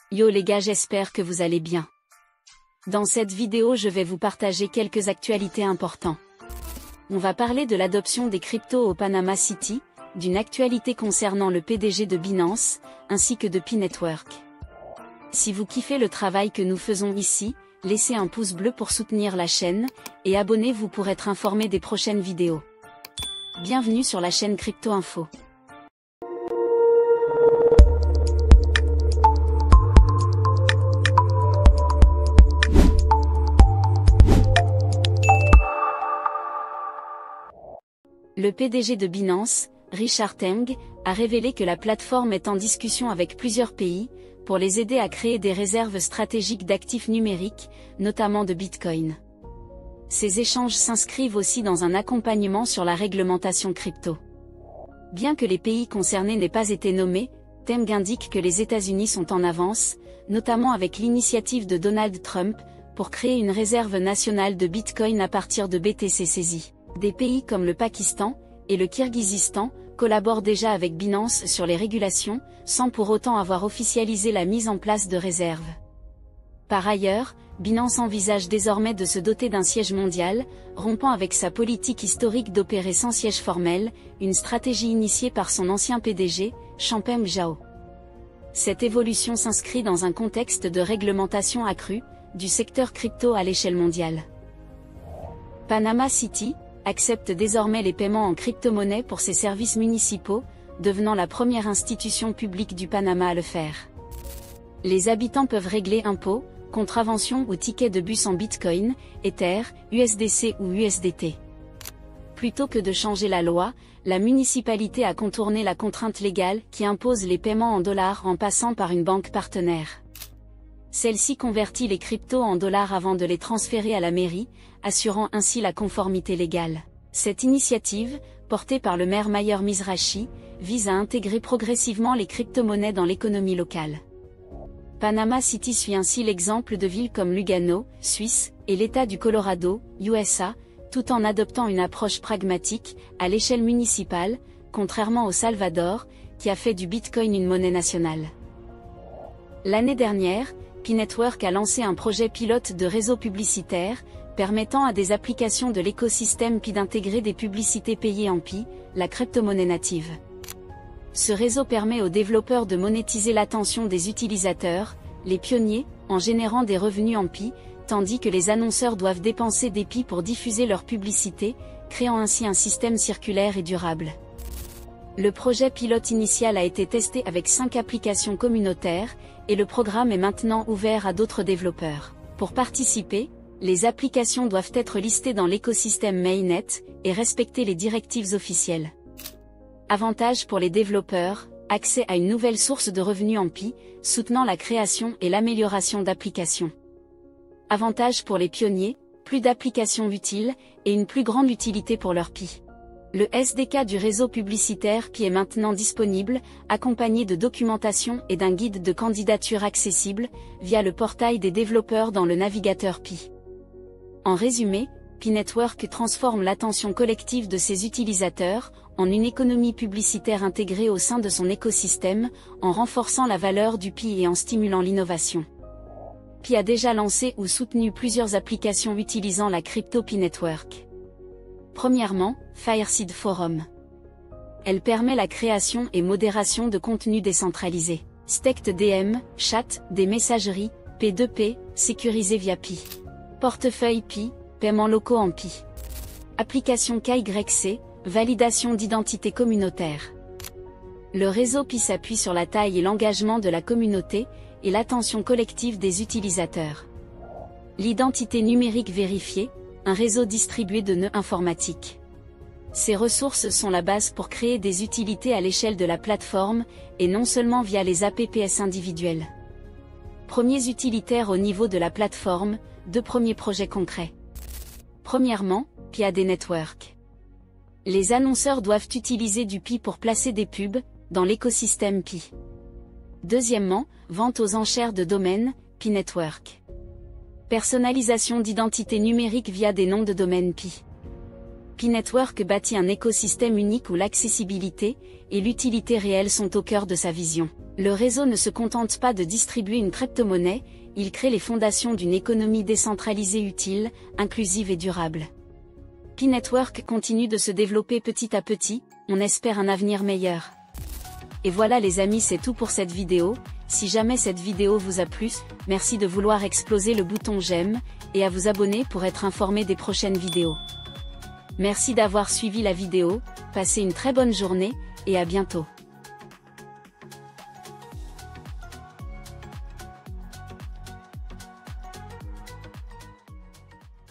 Yo les gars, j'espère que vous allez bien. Dans cette vidéo je vais vous partager quelques actualités importantes. On va parler de l'adoption des cryptos au Panama City, d'une actualité concernant le PDG de Binance, ainsi que de P-Network. Si vous kiffez le travail que nous faisons ici, laissez un pouce bleu pour soutenir la chaîne, et abonnez-vous pour être informé des prochaines vidéos. Bienvenue sur la chaîne Crypto Info. Le PDG de Binance, Richard Teng, a révélé que la plateforme est en discussion avec plusieurs pays, pour les aider à créer des réserves stratégiques d'actifs numériques, notamment de Bitcoin. Ces échanges s'inscrivent aussi dans un accompagnement sur la réglementation crypto. Bien que les pays concernés n'aient pas été nommés, Teng indique que les États-Unis sont en avance, notamment avec l'initiative de Donald Trump, pour créer une réserve nationale de Bitcoin à partir de BTC saisis. Des pays comme le Pakistan et le Kirghizistan collaborent déjà avec Binance sur les régulations, sans pour autant avoir officialisé la mise en place de réserves. Par ailleurs, Binance envisage désormais de se doter d'un siège mondial, rompant avec sa politique historique d'opérer sans siège formel, une stratégie initiée par son ancien PDG, Changpeng Zhao. Cette évolution s'inscrit dans un contexte de réglementation accrue du secteur crypto à l'échelle mondiale. Panama City accepte désormais les paiements en crypto-monnaie pour ses services municipaux, devenant la première institution publique du Panama à le faire. Les habitants peuvent régler impôts, contraventions ou tickets de bus en Bitcoin, Ether, USDC ou USDT. Plutôt que de changer la loi, la municipalité a contourné la contrainte légale qui impose les paiements en dollars en passant par une banque partenaire. Celle-ci convertit les cryptos en dollars avant de les transférer à la mairie, assurant ainsi la conformité légale. Cette initiative, portée par le maire Mayer Mizrachi, vise à intégrer progressivement les crypto-monnaies dans l'économie locale. Panama City suit ainsi l'exemple de villes comme Lugano, Suisse, et l'État du Colorado, USA, tout en adoptant une approche pragmatique, à l'échelle municipale, contrairement au Salvador, qui a fait du Bitcoin une monnaie nationale. L'année dernière, P-Network a lancé un projet pilote de réseau publicitaire, permettant à des applications de l'écosystème Pi d'intégrer des publicités payées en Pi, la crypto-monnaie native. Ce réseau permet aux développeurs de monétiser l'attention des utilisateurs, les pionniers, en générant des revenus en Pi, tandis que les annonceurs doivent dépenser des Pi pour diffuser leur publicité, créant ainsi un système circulaire et durable. Le projet pilote initial a été testé avec 5 applications communautaires, et le programme est maintenant ouvert à d'autres développeurs. Pour participer, les applications doivent être listées dans l'écosystème Mainnet, et respecter les directives officielles. Avantage pour les développeurs, accès à une nouvelle source de revenus en Pi, soutenant la création et l'amélioration d'applications. Avantage pour les pionniers, plus d'applications utiles, et une plus grande utilité pour leur Pi. Le SDK du réseau publicitaire Pi est maintenant disponible, accompagné de documentation et d'un guide de candidature accessible, via le portail des développeurs dans le navigateur Pi. En résumé, P-Network transforme l'attention collective de ses utilisateurs, en une économie publicitaire intégrée au sein de son écosystème, en renforçant la valeur du Pi et en stimulant l'innovation. Pi a déjà lancé ou soutenu plusieurs applications utilisant la crypto P-Network. Premièrement, Fireseed Forum. Elle permet la création et modération de contenus décentralisés. Staked DM, chat, des messageries, P2P, sécurisé via Pi. Portefeuille Pi, paiements locaux en Pi. Application KYC, validation d'identité communautaire. Le réseau Pi s'appuie sur la taille et l'engagement de la communauté, et l'attention collective des utilisateurs. L'identité numérique vérifiée, un réseau distribué de nœuds informatiques. Ces ressources sont la base pour créer des utilités à l'échelle de la plateforme, et non seulement via les APPS individuels. Premiers utilitaires au niveau de la plateforme, 2 premiers projets concrets. Premièrement, Pi a des networks. Les annonceurs doivent utiliser du Pi pour placer des pubs, dans l'écosystème Pi. Deuxièmement, vente aux enchères de domaines, P-Network. Personnalisation d'identité numérique via des noms de domaine Pi. Pi-Network bâtit un écosystème unique où l'accessibilité et l'utilité réelle sont au cœur de sa vision. Le réseau ne se contente pas de distribuer une crypto-monnaie, il crée les fondations d'une économie décentralisée utile, inclusive et durable. Pi-Network continue de se développer petit à petit, on espère un avenir meilleur. Et voilà les amis, c'est tout pour cette vidéo. Si jamais cette vidéo vous a plu, merci de vouloir exploser le bouton j'aime, et à vous abonner pour être informé des prochaines vidéos. Merci d'avoir suivi la vidéo, passez une très bonne journée, et à bientôt.